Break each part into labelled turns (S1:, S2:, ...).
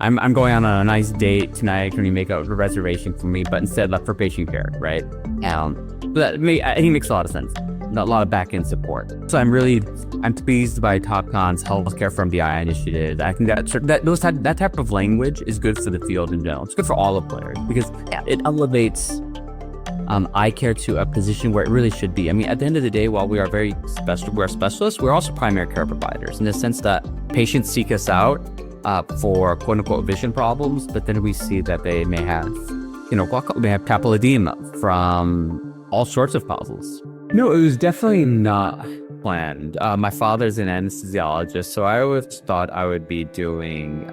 S1: I'm going on a nice date tonight. Can you make a reservation for me? But instead left for patient care, right? I think it makes a lot of sense. A lot of back-end support. So I'm pleased by TopCon's healthcare from the Eye initiative. I think that type of language is good for the field in general. It's good for all the players because it elevates eye care to a position where it really should be. I mean, at the end of the day, while we are we're specialists, we're also primary care providers in the sense that patients seek us out for quote unquote vision problems, but then we see that they may have, glaucoma, may have papilledema from all sorts of causes. No, it was definitely not planned. My father's an anesthesiologist, so I always thought I would be doing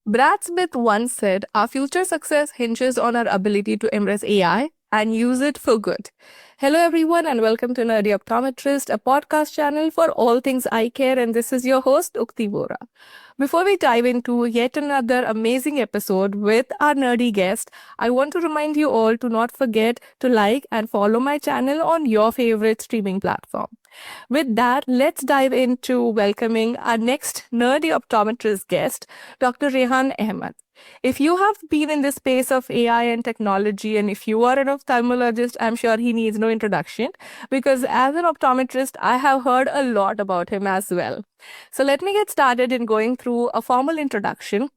S2: Brad Smith once said, "Our future success hinges on our ability to embrace AI and use it for good." Hello, everyone, and welcome to Nerdy Optometrist, a podcast channel for all things eye care, and this is your host, Ukti Vora. Before we dive into yet another amazing episode with our nerdy guest, I want to remind you all to not forget to like and follow my channel on your favorite streaming platform. With that, let's dive into welcoming our next nerdy optometrist guest, Dr. Rehan Ahmed. If you have been in the space of AI and technology, and if you are an ophthalmologist, I'm sure he needs no introduction, because as an optometrist, I have heard a lot about him as well. So let me get started in going through a formal introduction.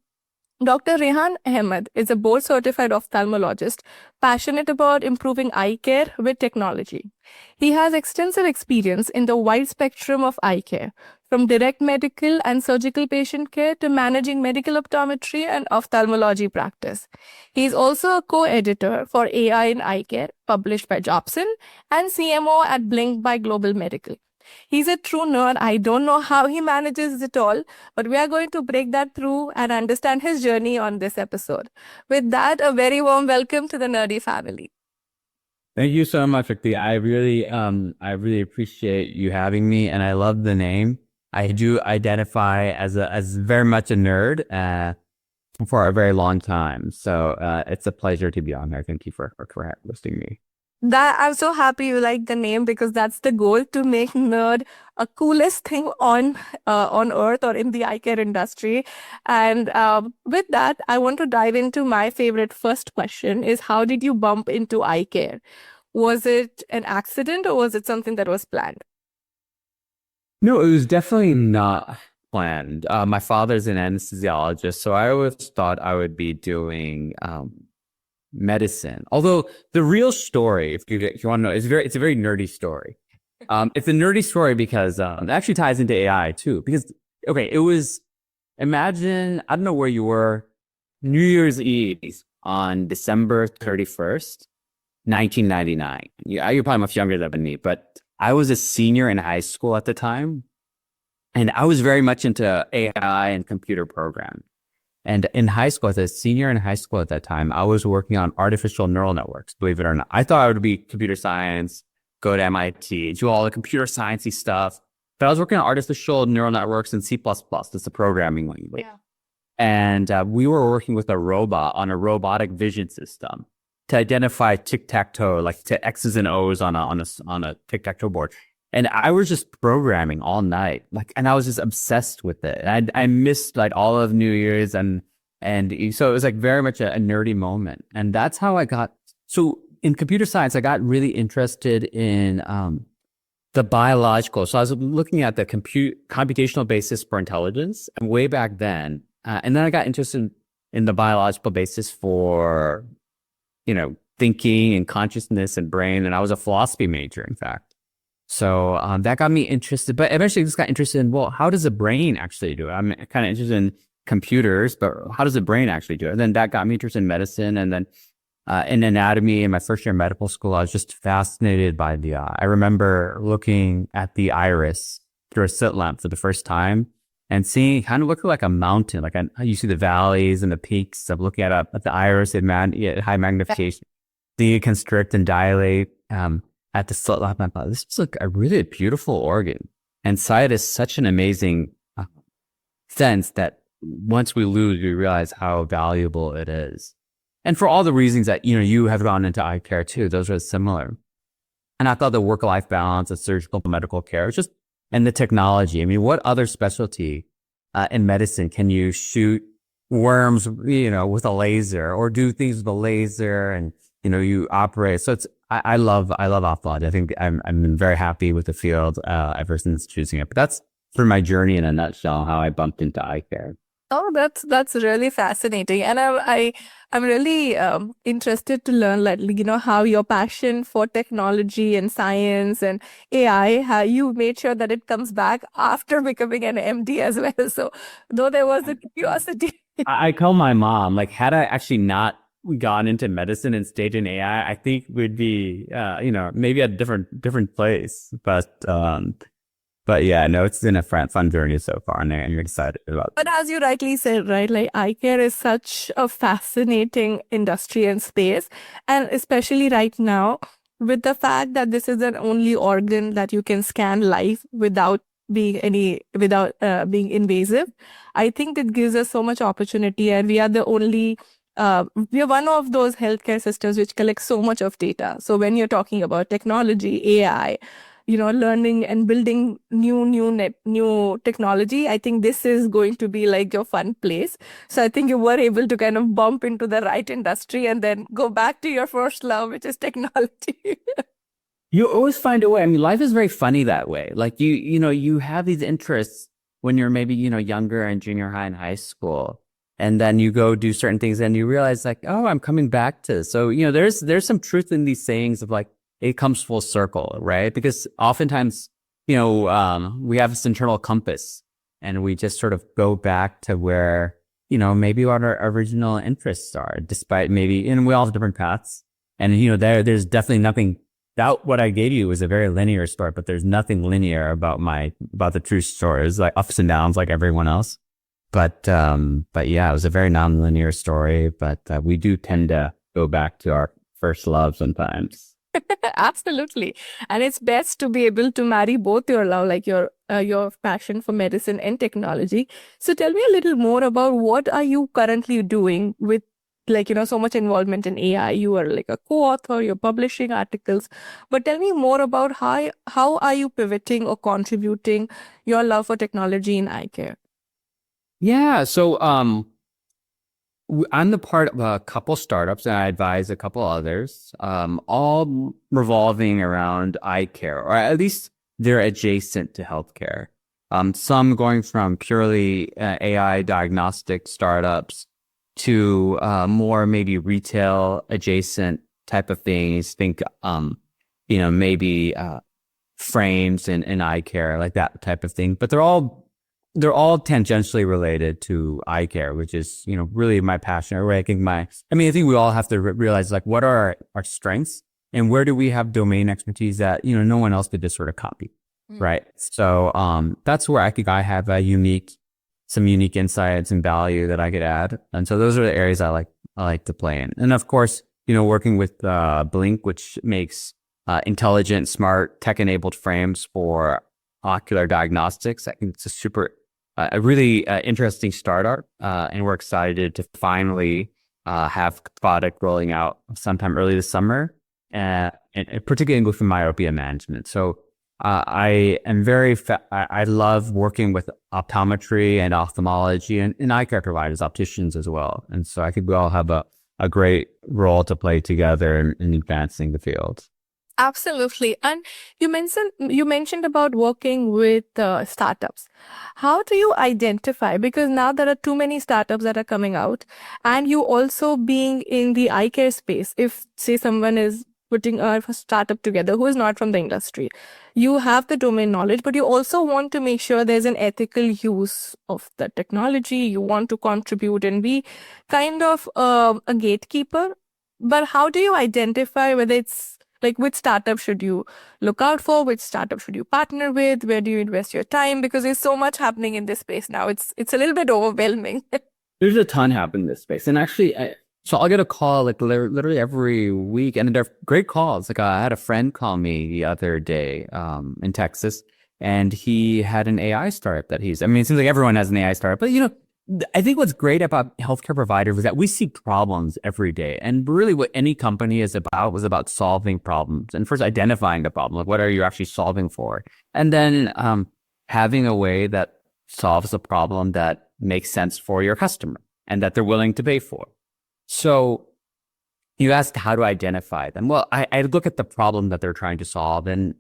S2: Dr. Rehan Ahmed is a board-certified ophthalmologist, passionate about improving eye care with technology. He has extensive experience in the wide spectrum of eye care, from direct medical and surgical patient care to managing medical optometry and ophthalmology practice. He is also a co-editor for AI in Eye Care, published by Jobson, and CMO at Blink by Global Medical. He's a true nerd. I don't know how he manages it all, but we are going to break that through and understand his journey on this episode. With that, a very warm welcome to the Nerdy family.
S1: Thank you so much, Rikti. I really appreciate you having me, and I love the name. I do identify as very much a nerd for a very long time. So it's a pleasure to be on here. Thank you for hosting me.
S2: I'm so happy you like the name, because that's the goal, to make nerd a coolest thing on earth or in the eye care industry. And with that, I want to dive into my favorite first question is, how did you bump into eye care? Was it an accident or was it something that was planned?
S1: No, it was definitely not planned. My father's an anesthesiologist, so I always thought I would be doing medicine. Although the real story, if you want to know, it's a very nerdy story. It's a nerdy story because it actually ties into AI too. Because imagine, I don't know where you were, New Year's Eve on December 31st, 1999. You're probably much younger than me, but I was a senior in high school at the time, and I was very much into AI and computer programming. And in high school, as a senior in high school at that time, I was working on artificial neural networks, believe it or not. I thought I would be computer science, go to MIT, do all the computer sciencey stuff. But I was working on artificial neural networks in C++. That's the programming language. Yeah. And we were working with a robot on a robotic vision system to identify tic-tac-toe, like to X's and O's on a tic-tac-toe board. And I was just programming all night, and I was just obsessed with it. And I missed all of New Year's, and so it was very much a nerdy moment. And that's how I got. So in computer science, I got really interested in the biological. So I was looking at the computational basis for intelligence, and way back then, and then I got interested in the biological basis for thinking and consciousness and brain. And I was a philosophy major, in fact. So that got me interested, but eventually just got interested in, well, how does the brain actually do it? I'm kind of interested in computers, but how does the brain actually do it? And then that got me interested in medicine. And then in anatomy, in my first year of medical school, I was just fascinated by the eye. I remember looking at the iris through a slit lamp for the first time and seeing it kind of look like a mountain. You see the valleys and the peaks of looking at the iris at high magnification. deconstrict and dilate at the slit lamp. I thought this was like a really beautiful organ. And sight is such an amazing sense that once we lose, we realize how valuable it is. And for all the reasons that, you have gone into eye care too, those are similar. And I thought the work-life balance of surgical medical care is just, and the technology. I mean, what other specialty in medicine can you shoot worms, with a laser or do things with a laser and, you operate. So I love ophthalmology. I think I'm been very happy with the field ever since choosing it. But that's for my journey in a nutshell, how I bumped into eye care.
S2: Oh, that's really fascinating, and I'm really interested to learn, like, how your passion for technology and science and AI, how you made sure that it comes back after becoming an MD as well. So, though there was a curiosity.
S1: I call my mom, like, had I actually not gone into medicine and stayed in AI, I think we'd be, maybe at a different place. But yeah, no, it's been a fun journey so far, and I'm excited about
S2: But
S1: it.
S2: as you rightly said, right, like eye care is such a fascinating industry and space. And especially right now, with the fact that this is an only organ that you can scan live without being invasive, I think it gives us so much opportunity. And we are one of those healthcare systems which collect so much of data. So when you're talking about technology, AI, learning and building new technology, I think this is going to be like your fun place. So I think you were able to kind of bump into the right industry and then go back to your first love, which is technology.
S1: You always find a way. I mean, life is very funny that way. Like you have these interests when you're maybe, younger and junior high and high school. And then you go do certain things and you realize like, oh, I'm coming back to this. So, there's some truth in these sayings of like, it comes full circle, right? Because oftentimes, we have this internal compass and we just sort of go back to where, maybe what our original interests are, despite maybe, and we all have different paths. And, there's definitely nothing. That what I gave you was a very linear story, but there's nothing linear about the true story. It's like ups and downs like everyone else. But yeah, it was a very non-linear story, but we do tend to go back to our first love sometimes.
S2: Absolutely. And it's best to be able to marry both your love, like your passion for medicine and technology. So tell me a little more about what are you currently doing with, like, so much involvement in AI. You are like a co-author, you're publishing articles, but tell me more about how are you pivoting or contributing your love for technology in eye care?
S1: Yeah. So, I'm the part of a couple startups and I advise a couple others, all revolving around eye care, or at least they're adjacent to healthcare. Some going from purely AI diagnostic startups to more maybe retail adjacent type of things. Think, maybe frames and eye care, like that type of thing. But they're all tangentially related to eye care, which is, really my passion. Or I think I think we all have to realize like what are our strengths and where do we have domain expertise that, no one else could just sort of copy. Right. So, that's where I think I have some unique insights and value that I could add. And so those are the areas I like to play in. And of course, working with, Blink, which makes, intelligent, smart, tech-enabled frames for ocular diagnostics. I think it's a really interesting startup, and we're excited to finally have product rolling out sometime early this summer, and particularly with myopia management. So I am I love working with optometry and ophthalmology and eye care providers, opticians as well. And so I think we all have a great role to play together in advancing the field.
S2: Absolutely. And you mentioned about working with startups. How do you identify? Because now there are too many startups that are coming out, and you also being in the eye care space. If say someone is putting a startup together who is not from the industry, you have the domain knowledge, but you also want to make sure there's an ethical use of the technology. You want to contribute and be kind of a gatekeeper. But how do you identify whether it's like which startup should you look out for? Which startup should you partner with? Where do you invest your time? Because there's so much happening in this space now. It's a little bit overwhelming.
S1: There's a ton happening in this space. And actually, So I'll get a call like literally every week, and they're great calls. Like I had a friend call me the other day, in Texas, and he had an AI startup that I mean, it seems like everyone has an AI startup, but I think what's great about healthcare providers is that we see problems every day. And really what any company is about was about solving problems. And first identifying the problem, like what are you actually solving for? And then having a way that solves a problem that makes sense for your customer and that they're willing to pay for. So you asked how to identify them. Well, I look at the problem that they're trying to solve, and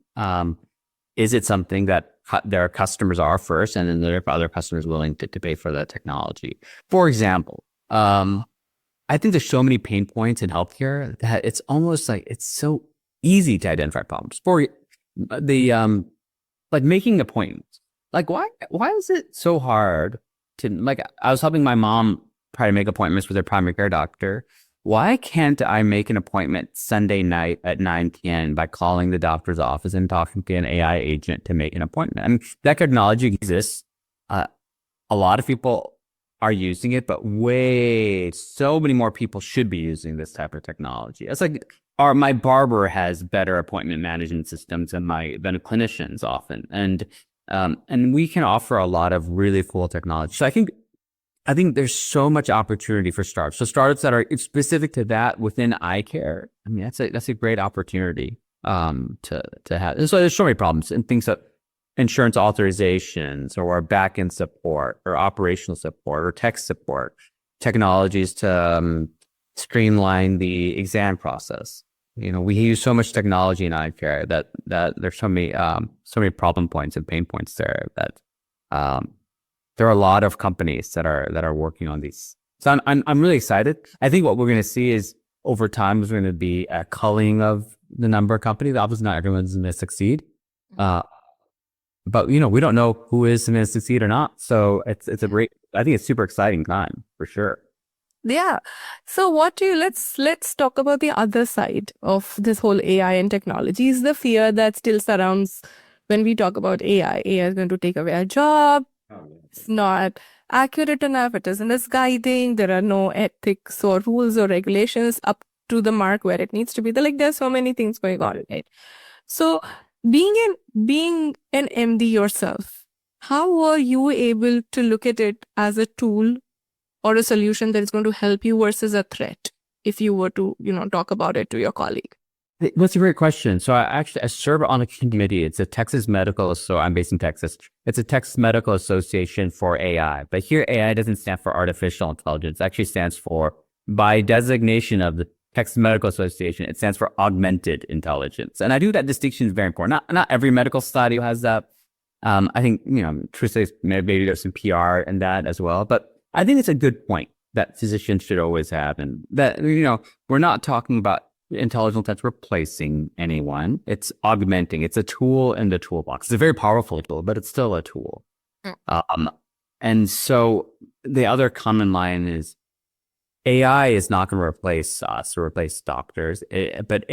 S1: is it something that their customers are first, and then there are other customers willing to pay for the technology? For example, I think there's so many pain points in healthcare that it's almost like it's so easy to identify problems. For the like making appointments. Like why is it so hard to, like, I was helping my mom try to make appointments with her primary care doctor. Why can't I make an appointment Sunday night at 9 p.m. by calling the doctor's office and talking to an AI agent to make an appointment? I mean, that technology exists. A lot of people are using it, but so many more people should be using this type of technology. It's like my barber has better appointment management systems than clinicians often. And we can offer a lot of really cool technology. So I think there's so much opportunity for startups. So startups that are specific to that within Eyecare, I mean, that's a great opportunity to have. And so there's so many problems and things that insurance authorizations or back-end support or operational support or tech support, technologies to streamline the exam process. We use so much technology in Eyecare that there's so many problem points and pain points there that there are a lot of companies that are working on these. So I'm really excited. I think what we're going to see is over time is going to be a culling of the number of companies. Obviously, not everyone's going to succeed, but we don't know who is going to succeed or not. So I think it's super exciting time for sure.
S2: Yeah. So let's talk about the other side of this whole AI and technology, is the fear that still surrounds when we talk about AI. AI is going to take away our job. It's not accurate enough. It isn't as guiding. There are no ethics or rules or regulations up to the mark where it needs to be. There's so many things going on, right? So being an MD yourself, how were you able to look at it as a tool or a solution that is going to help you versus a threat, if you were to, talk about it to your colleague?
S1: That's a great question. So I serve on a committee. It's a Texas Medical. So I'm based in Texas. It's a Texas Medical Association for AI. But here, AI doesn't stand for artificial intelligence. It actually stands for, by designation of the Texas Medical Association, it stands for augmented intelligence. And I do that distinction is very important. Not every medical study has that. I think, truthfully, maybe there's some PR in that as well. But I think it's a good point that physicians should always have. And that, we're not talking about intelligence that's replacing anyone. It's augmenting. It's a tool in the toolbox. It's a very powerful tool, but it's still a tool. And so the other common line is AI is not going to replace us or replace doctors, but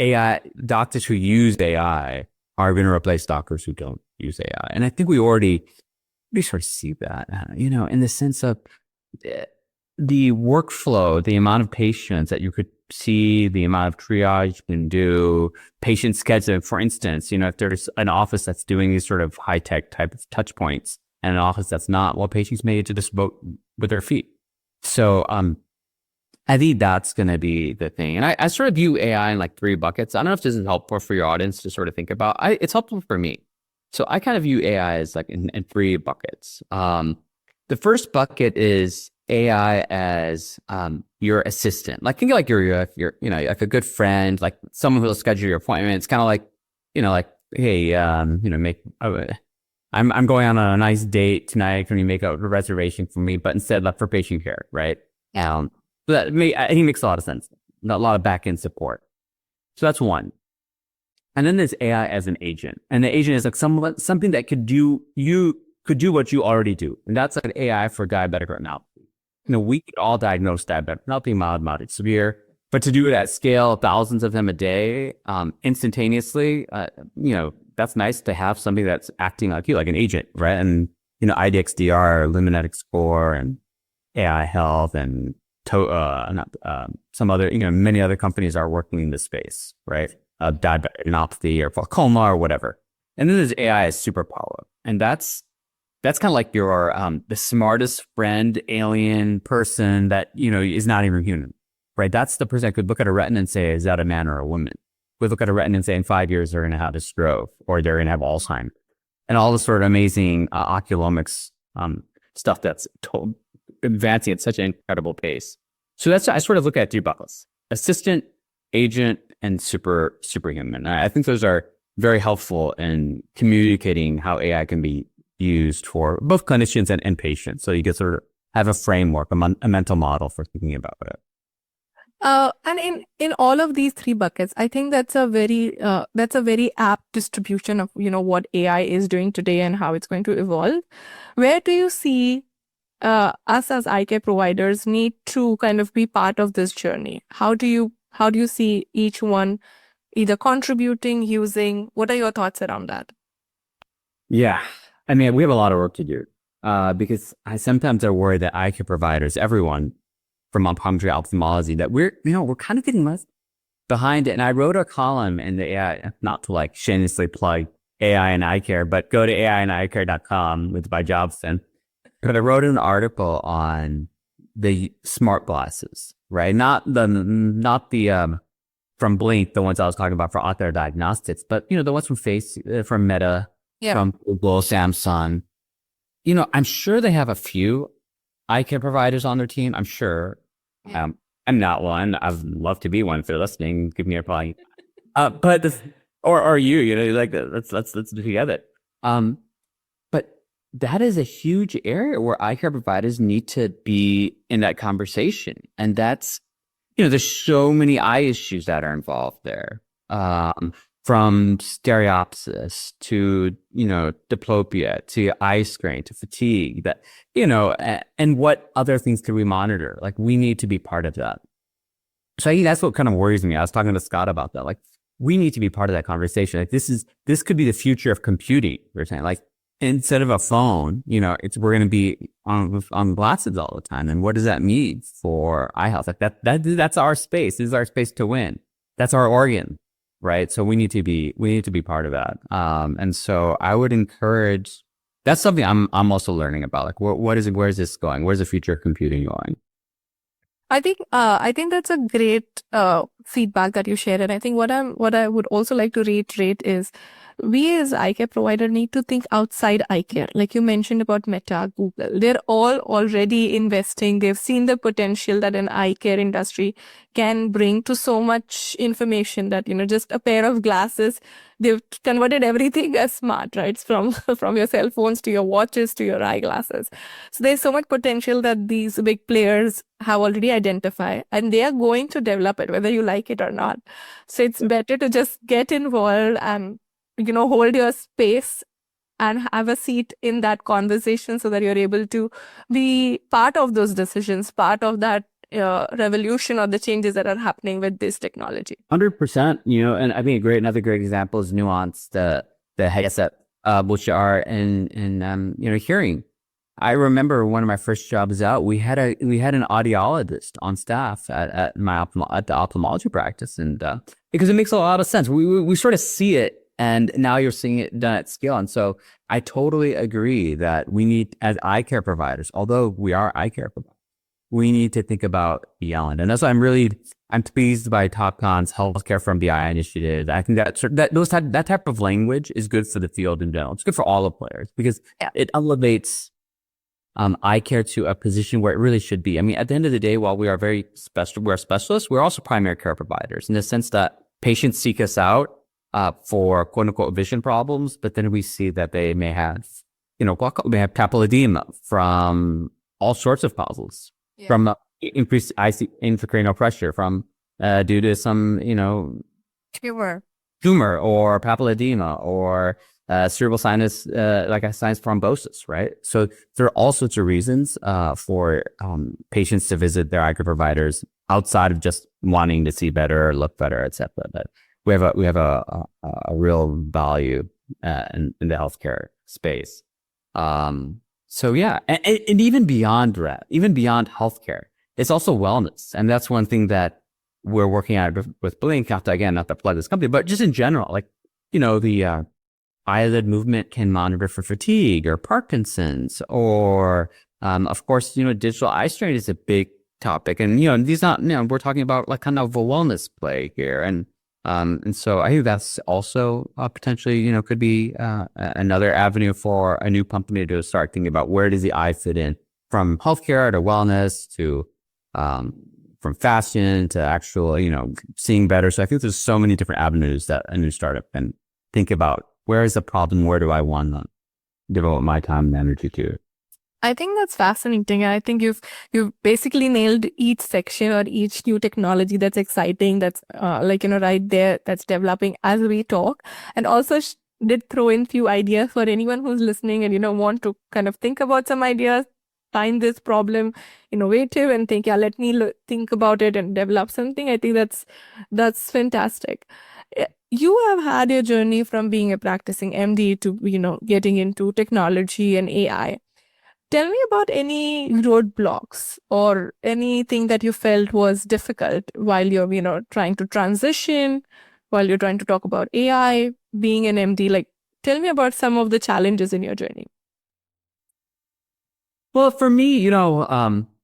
S1: doctors who use AI are going to replace doctors who don't use AI. And I think we already sort of see that, in the sense of the workflow, the amount of patients that you could see, the amount of triage you can do, patient scheduling. For instance, if there's an office that's doing these sort of high-tech type of touch points and an office that's not, well, patients may just vote with their feet. So I think that's going to be the thing. And I sort of view AI in like 3 buckets. I don't know if this is helpful for your audience to sort of think about. It's helpful for me. So I kind of view AI as like in 3 buckets. The first bucket is AI as your assistant. Like think of like your like a good friend, like someone who'll schedule your appointment. It's kind of like, hey, I'm going on a nice date tonight. Can you make a reservation for me? But instead, for patient care, right? So I think it makes a lot of sense. A lot of back-end support. So that's one. And then there's AI as an agent, and the agent is like something that could do what you already do, and that's like AI for diabetic retinopathy. We could all diagnose diabetic retinopathy, mild, moderate, severe, but to do it at scale, thousands of them a day, instantaneously, that's nice to have something that's acting like you, like an agent, right? And IDXDR, Luminetic Score, and AI Health, and some other, many other companies are working in this space, right? Diabetic or glaucoma or whatever. And then there's AI as superpower. And that's kind of like your the smartest friend, alien person that, is not even human, right? That's the person that could look at a retina and say, is that a man or a woman? Would look at a retina and say, in 5 years, they're going to have a stroke or they're going to have Alzheimer's. And all this sort of amazing oculomics stuff that's advancing at such an incredible pace. So I sort of look at 3 buckets: assistant, agent, and superhuman. I think those are very helpful in communicating how AI can be used for both clinicians and patients. So you can sort of have a framework, a mental model for thinking about it.
S2: And in all of these 3 buckets, I think that's a very apt distribution of what AI is doing today and how it's going to evolve. Where do you see us as eye care providers need to kind of be part of this journey? How do you see each one either contributing, using? What are your thoughts around that?
S1: Yeah, I mean, we have a lot of work to do because I sometimes are worried that eye care providers, everyone from optometry, ophthalmology, that we're kind of getting left behind it. And I wrote a column in the AI, not to like shamelessly plug AI and eye care, but go to aiandeyecare.com by Jobson. But I wrote an article on the smart glasses, right? Not the from Blink, the ones I was talking about for ocular diagnostics, but the ones from Meta, from Google, Samsung. I'm sure they have a few eye care providers on their team. I'm sure.
S2: Yeah.
S1: I'm not one. I'd love to be one if they're listening. Give me a plug. But or you, like let's do together. But that is a huge area where eye care providers need to be in that conversation, and that's there's so many eye issues that are involved there. From stereopsis to, diplopia, to eye strain, to fatigue, that, and what other things could we monitor? Like, we need to be part of that. So I think that's what kind of worries me. I was talking to Scott about that. Like, we need to be part of that conversation. Like, this could be the future of computing. We're saying, like, instead of a phone, we're going to be on glasses all the time. And what does that mean for eye health? Like that's our space. This is our space to win. That's our organ. Right. So we need to be part of that. And so I would encourage, that's something I'm also learning about. Like, where is this going? Where's the future of computing going?
S2: I think that's a great feedback that you shared. And I think what I would also like to reiterate is we as eye care provider need to think outside eye care. Like you mentioned about Meta, Google, they're all already investing. They've seen the potential that an eye care industry can bring to so much information that, just a pair of glasses, they've converted everything as smart, right? From your cell phones to your watches to your eyeglasses. So there's so much potential that these big players have already identified, and they are going to develop it, whether you like it or not. So it's better to just get involved and, hold your space and have a seat in that conversation so that you're able to be part of those decisions, part of that revolution or the changes that are happening with this technology.
S1: 100%, and I think another great example is Nuance, the headset, which are in hearing. I remember one of my first jobs out, we had an audiologist on staff at the ophthalmology practice, and because it makes a lot of sense. We sort of see it, and now you're seeing it done at scale. And so I totally agree that we need, as eye care providers, although we are eye care providers, we need to think about beyond. And that's why I'm pleased by TopCon's Healthcare from the Eye initiative. I think that type of language is good for the field in general. It's good for all the players because it elevates eye care to a position where it really should be. I mean, at the end of the day, while we are very special, we're specialists, we're also primary care providers in the sense that patients seek us out for quote unquote vision problems, but then we see that they may have, glaucoma, may have papilledema from all sorts of causes, from increased intracranial pressure, from due to some, tumor or papilledema or cerebral sinus, like a sinus thrombosis, right? So there are all sorts of reasons for patients to visit their eye care providers outside of just wanting to see better, look better, etc. But we have a real value in the healthcare space. So yeah, and even beyond that, even beyond healthcare, it's also wellness. And that's one thing that we're working at with Blink, not to plug this company, but just in general, like, the eyelid movement can monitor for fatigue or Parkinson's, or of course, digital eye strain is a big topic. And, these not, we're talking about like kind of a wellness play here. And so I think that's also potentially, could be another avenue for a new company to start thinking about where does the eye fit in from healthcare to wellness to from fashion to actual, seeing better. So I think there's so many different avenues that a new startup can think about. Where is the problem? Where do I want to devote my time and energy to?
S2: I think that's fascinating. And I think you've basically nailed each section or each new technology that's exciting, that's right there, that's developing as we talk. And also did throw in few ideas for anyone who's listening and, want to kind of think about some ideas, find this problem innovative and think, yeah, let me think about it and develop something. I think that's fantastic. You have had your journey from being a practicing MD to, getting into technology and AI. Tell me about any roadblocks or anything that you felt was difficult while you're, trying to transition, while you're trying to talk about AI, being an MD. Like, tell me about some of the challenges in your journey.
S1: Well, for me,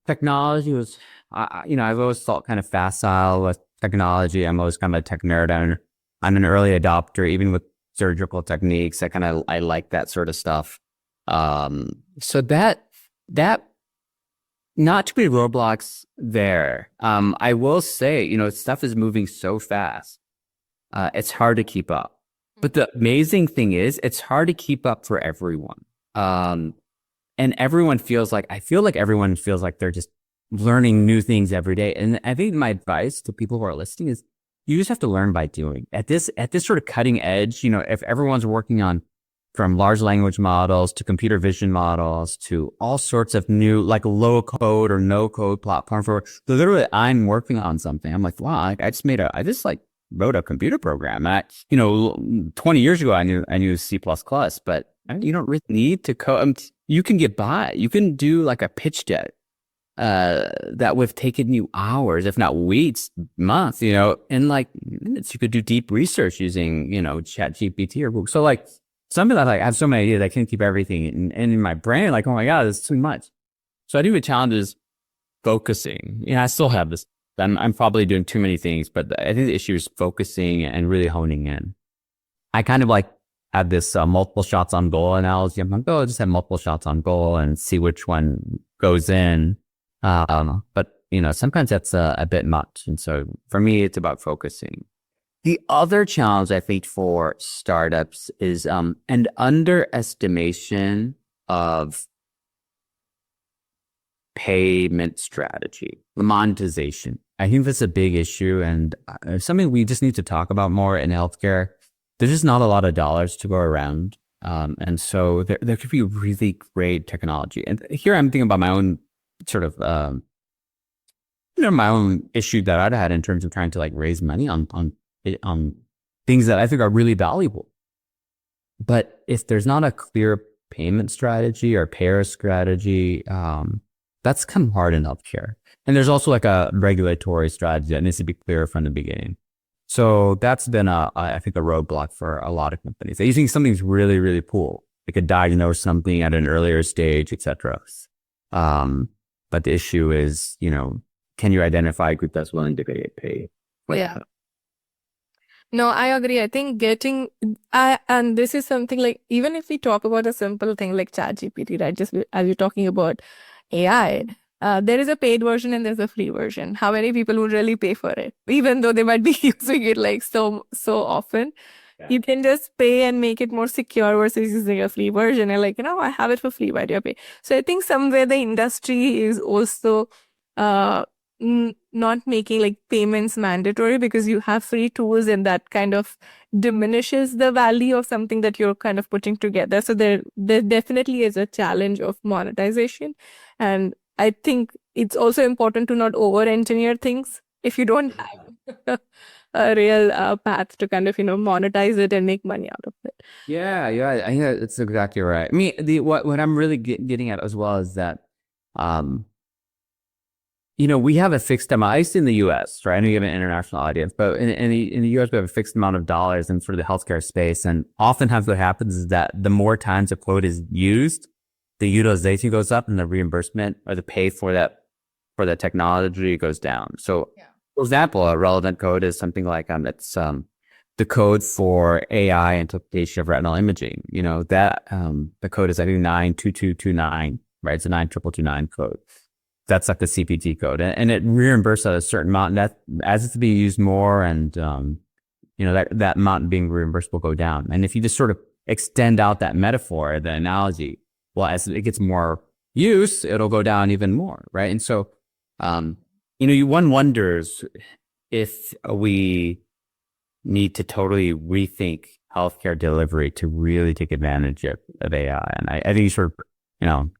S1: technology was, I've always felt kind of facile with technology. I'm always kind of a tech nerd. I'm an early adopter, even with surgical techniques. I like that sort of stuff. So that not too many roadblocks there. I will say, stuff is moving so fast. It's hard to keep up. But the amazing thing is it's hard to keep up for everyone. And I feel like everyone feels like they're just learning new things every day. And I think my advice to people who are listening is you just have to learn by doing. At this sort of cutting edge, if everyone's working on from large language models to computer vision models to all sorts of new, like low code or no code platform for literally I'm working on something. I'm like, wow, I just wrote a computer program. 20 years ago, I knew C++, but you don't really need to code. You can get by. You can do like a pitch deck that would have taken you hours, if not weeks, months, in like minutes. You could do deep research using, ChatGPT or Google. So like something that I have so many ideas, I can't keep everything in my brain. Like, oh my God, it's too much. So I think the challenge is focusing. I still have this. I'm probably doing too many things, but I think the issue is focusing and really honing in. I kind of like have this multiple shots on goal analogy. I'm like, oh, just have multiple shots on goal and see which one goes in. But sometimes that's a bit much. And so for me, it's about focusing. The other challenge I think for startups is an underestimation of payment strategy, monetization. I think that's a big issue and something we just need to talk about more in healthcare. There's just not a lot of dollars to go around. And so there could be really great technology. And here I'm thinking about my own sort of, my own issue that I'd had in terms of trying to like raise money on things that I think are really valuable. But if there's not a clear payment strategy or payer strategy, that's kind of hard in healthcare. And there's also like a regulatory strategy that needs to be clear from the beginning. So that's been I think a roadblock for a lot of companies. You think something's really, really cool. They could diagnose something at an earlier stage, etc. But the issue is, can you identify a group that's willing to get paid?
S2: Yeah. No, I agree. I think and this is something like, even if we talk about a simple thing like ChatGPT, right? Just as you're talking about AI, there is a paid version and there's a free version. How many people would really pay for it? Even though they might be using it like so often. Yeah. You can just pay and make it more secure versus using a free version. And like, I have it for free, why do I pay? So I think somewhere the industry is also not making like payments mandatory because you have free tools and that kind of diminishes the value of something that you're kind of putting together. So there definitely is a challenge of monetization. And I think it's also important to not over-engineer things if you don't have a real path to kind of, monetize it and make money out of it.
S1: Yeah, I think that's exactly right. I mean, what I'm really getting at as well is that we have a fixed amount, at least in the US, right? I know you have an international audience, but in the US, we have a fixed amount of dollars in sort of the healthcare space. And oftentimes what happens is that the more times a code is used, the utilization goes up and the reimbursement or the pay for that technology goes down. So, for example, a relevant code is something like it's the code for AI interpretation of retinal imaging. That the code is I think 92229, right? It's a 9229 code. That's like the CPT code, and it reimburses at a certain amount. And that as it's being used more, and that amount being reimbursed will go down. And if you just sort of extend out that metaphor, the analogy, well, as it gets more use, it'll go down even more, right? And so, one wonders if we need to totally rethink healthcare delivery to really take advantage of AI. And I think sort of,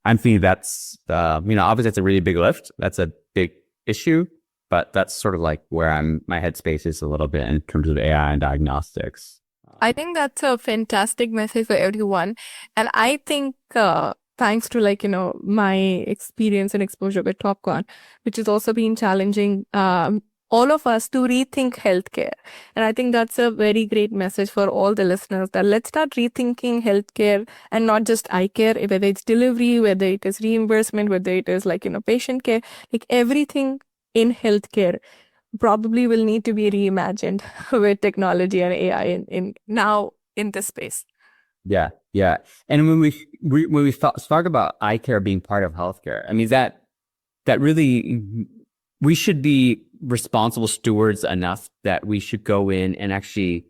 S1: I'm thinking that's, obviously it's a really big lift. That's a big issue, but that's sort of like where my headspace is a little bit in terms of AI and diagnostics.
S2: I think that's a fantastic message for everyone. And I think, thanks to my experience and exposure with TopCon, which has also been challenging, all of us to rethink healthcare. And I think that's a very great message for all the listeners that let's start rethinking healthcare and not just eye care, whether it's delivery, whether it is reimbursement, whether it is patient care, everything in healthcare probably will need to be reimagined with technology and AI in now in this space.
S1: Yeah. Yeah. And when we talk about eye care being part of healthcare, I mean, that really, we should be responsible stewards enough that we should go in and actually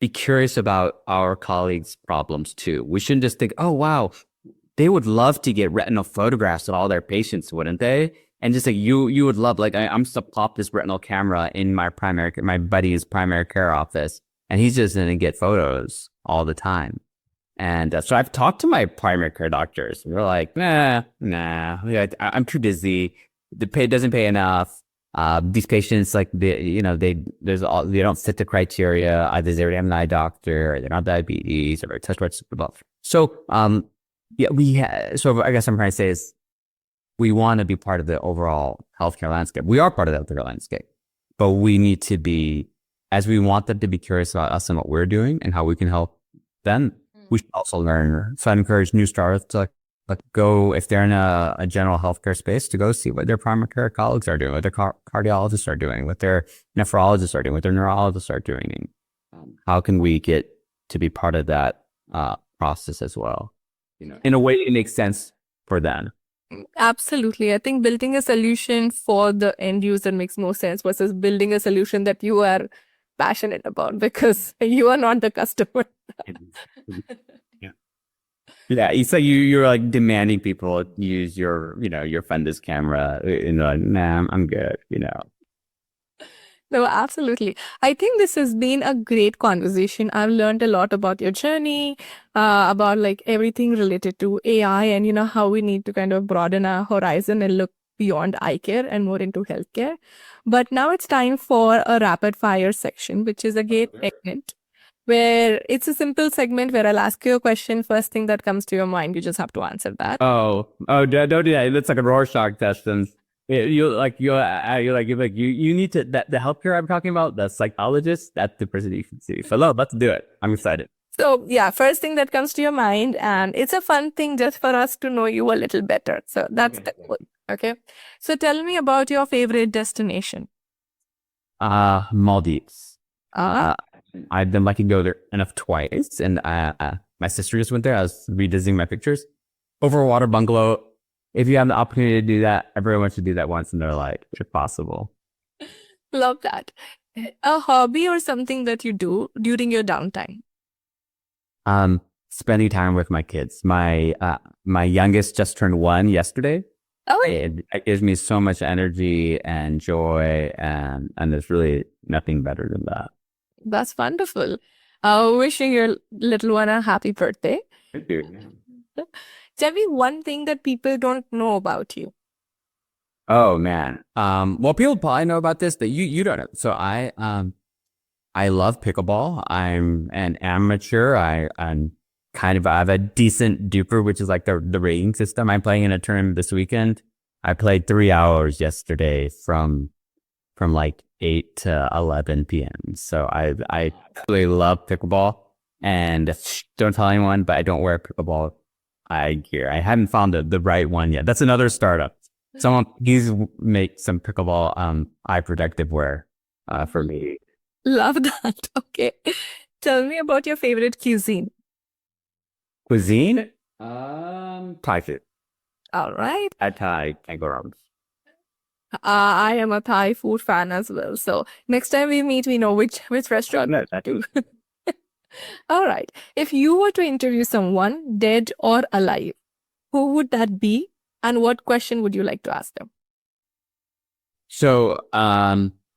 S1: be curious about our colleagues' problems too. We shouldn't just think, oh, wow, they would love to get retinal photographs of all their patients, wouldn't they? And just like you would love, I'm just to pop this retinal camera in my buddy's primary care office, and he's just going to get photos all the time. And so I've talked to my primary care doctors. They're like, nah, I'm too busy. The pay doesn't pay enough. These patients, they don't fit the criteria. Either they already have an eye doctor, or they're not diabetes, or touch parts above. So, so I guess I'm trying to say is we want to be part of the overall healthcare landscape. We are part of the healthcare landscape, but we need to be, as we want them to be curious about us and what we're doing and how we can help them. We should also learn. So I encourage new startups to go, if they're in a general healthcare space, to go see what their primary care colleagues are doing, what their cardiologists are doing, what their nephrologists are doing, what their neurologists are doing. How can we get to be part of that process as well? In a way it makes sense for them.
S2: Absolutely. I think building a solution for the end user makes more sense versus building a solution that you are passionate about because you are not the customer.
S1: Yeah, it's like you're like demanding people use your fundus camera. Nah, I'm good.
S2: No, absolutely. I think this has been a great conversation. I've learned a lot about your journey, about everything related to AI and, how we need to kind of broaden our horizon and look beyond eye care and more into healthcare. But now it's time for a rapid fire section, which is a great segment where it's a simple segment where I'll ask you a question. First thing that comes to your mind, you just have to answer that.
S1: Oh, don't do that. It's like a Rorschach test. And you need to, the healthcare I'm talking about, the psychologist, that's the person you should see. So let's do it. I'm excited.
S2: So yeah, first thing that comes to your mind, and it's a fun thing just for us to know you a little better. So that's the goal. Okay. So tell me about your favorite destination.
S1: Maldives. I've been lucky to go there enough twice, and my sister just went there. I was revisiting my pictures. Overwater bungalow. If you have the opportunity to do that, everyone should do that once in their life, if possible.
S2: Love that. A hobby or something that you do during your downtime?
S1: Spending time with my kids. My youngest just turned 1 yesterday.
S2: Oh,
S1: it gives me so much energy and joy, and there's really nothing better than that.
S2: That's wonderful. Wishing your little one a happy birthday.
S1: Thank you.
S2: Tell me one thing that people don't know about you.
S1: Oh man. Well, people probably know about this, but you don't know. So I love pickleball. I'm an amateur. I have a decent duper, which is like the rating system. I'm playing in a tournament this weekend. I played 3 hours yesterday from like 8 to 11 p.m. So I really love pickleball, and don't tell anyone, but I don't wear pickleball eye gear. I haven't found the right one yet. That's another startup. Someone please make some pickleball eye protective wear for me.
S2: Love that. Okay. Tell me about your favorite cuisine.
S1: Cuisine? Thai food.
S2: All right.
S1: Thai can't go wrong.
S2: I am a Thai food fan as well. So next time we meet, we know which restaurant
S1: No, that
S2: to. All right. If you were to interview someone, dead or alive, who would that be? And what question would you like to ask them?
S1: So,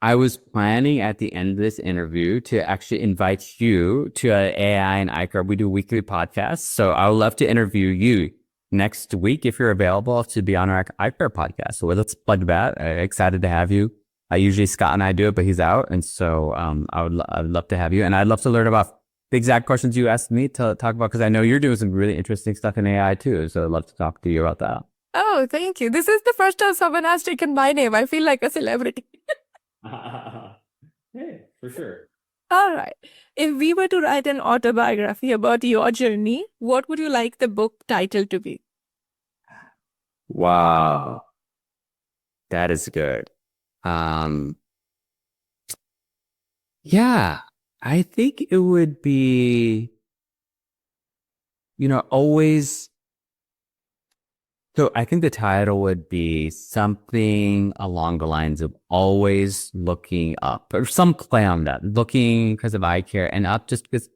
S1: I was planning at the end of this interview to actually invite you to an AI and Eyecare. We do weekly podcasts. So I would love to interview you next week if you're available to be on our Eyecare podcast. So let's plug that. Excited to have you. Usually Scott and I do it, but he's out. And so I'd love to have you. And I'd love to learn about the exact questions you asked me to talk about, because I know you're doing some really interesting stuff in AI too. So I'd love to talk to you about that.
S2: Oh, thank you. This is the first time someone has taken my name. I feel like a celebrity.
S1: Hey, for sure.
S2: All right. If we were to write an autobiography about your journey, what would you like the book title to be?
S1: Wow. That is good. Yeah, I think it would be, always. So I think the title would be something along the lines of always looking up, or some play on that, looking because of eye care and up just because,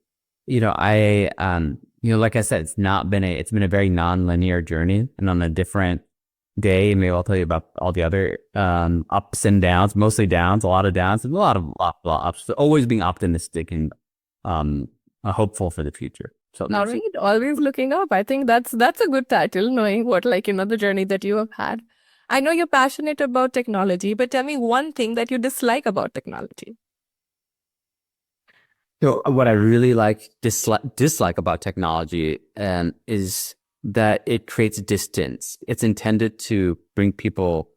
S1: like I said, it's been a very non-linear journey, and on a different day, maybe I'll tell you about all the other ups and downs, mostly downs, a lot of downs, and a lot of ups. So always being optimistic and hopeful for the future. So
S2: All right, always looking up. I think that's a good title, knowing what the journey that you have had. I know you're passionate about technology, but tell me one thing that you dislike about technology.
S1: So what I really dislike about technology is that it creates distance. It's intended to bring people.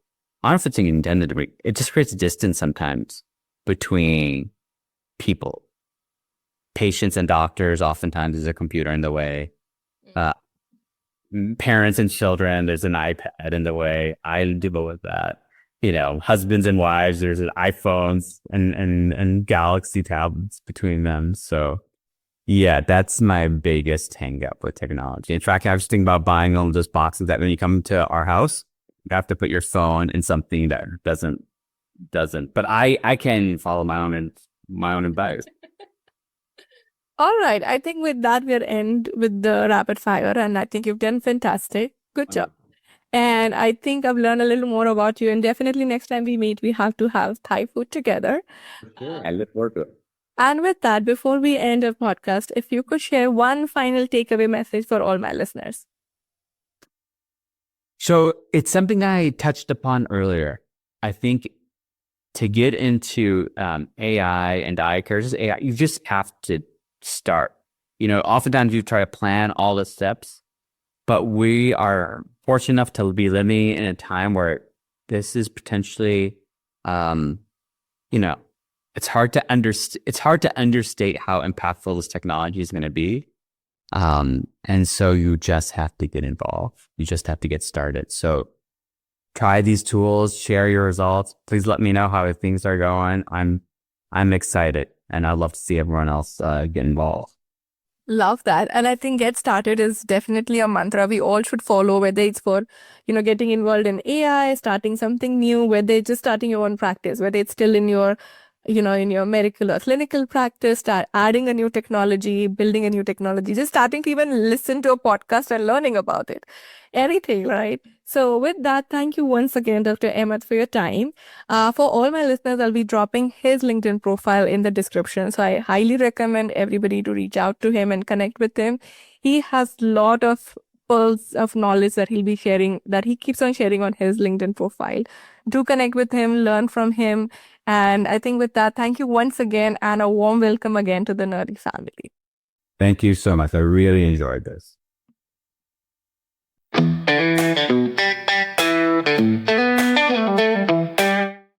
S1: I don't know if it's intended to bring. It just creates distance sometimes between people. Patients and doctors, oftentimes there's a computer in the way. Parents and children, there's an iPad in the way. I deal with that. Husbands and wives, there's iPhones and Galaxy tablets between them. So yeah, that's my biggest hang up with technology. In fact, I was thinking about buying one of those boxes that when you come to our house, you have to put your phone in something that doesn't. But I can follow my own advice.
S2: All right. I think with that, we'll end with the rapid fire. And I think you've done fantastic. Good job. And I think I've learned a little more about you. And definitely next time we meet, we have to have Thai food together.
S1: Sure. I look forward to it.
S2: And with that, before we end our podcast, if you could share one final takeaway message for all my listeners.
S1: So it's something I touched upon earlier. I think to get into AI and eye care, AI, you just have to start. Oftentimes you try to plan all the steps, but we are fortunate enough to be living in a time where this is potentially, it's hard to understate how impactful this technology is going to be. And so you just have to get involved. You just have to get started. So try these tools, share your results. Please let me know how things are going. I'm excited, and I'd love to see everyone else get involved.
S2: Love that. And I think get started is definitely a mantra we all should follow, whether it's for, getting involved in AI, starting something new, whether it's just starting your own practice, whether it's still in your, in your medical or clinical practice, start adding a new technology, building a new technology, just starting to even listen to a podcast and learning about it. Anything, right? So with that, thank you once again, Dr. Ahmed, for your time. For all my listeners, I'll be dropping his LinkedIn profile in the description. So I highly recommend everybody to reach out to him and connect with him. He has a lot of pearls of knowledge that he'll be sharing, that he keeps on sharing on his LinkedIn profile. Do connect with him, learn from him. And I think with that, thank you once again, and a warm welcome again to the Nerdy family.
S1: Thank you so much. I really enjoyed this.